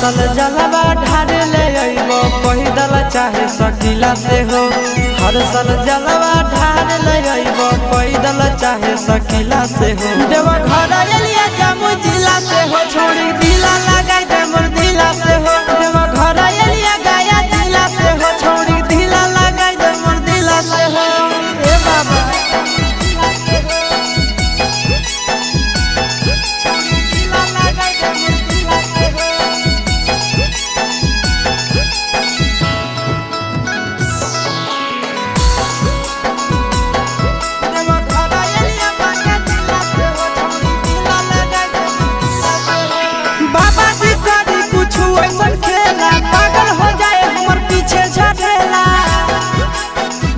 साल जलवा ढारे ले अइबो पैदल चाहे सकीला से हो। हर साल जलवा ढारे ले अइबो पैदल चाहे सकीला से हो। देवा घर एलिया जम्मू जिला से हो, छोड़ी दिला लगाई दे मोर दिला से हो।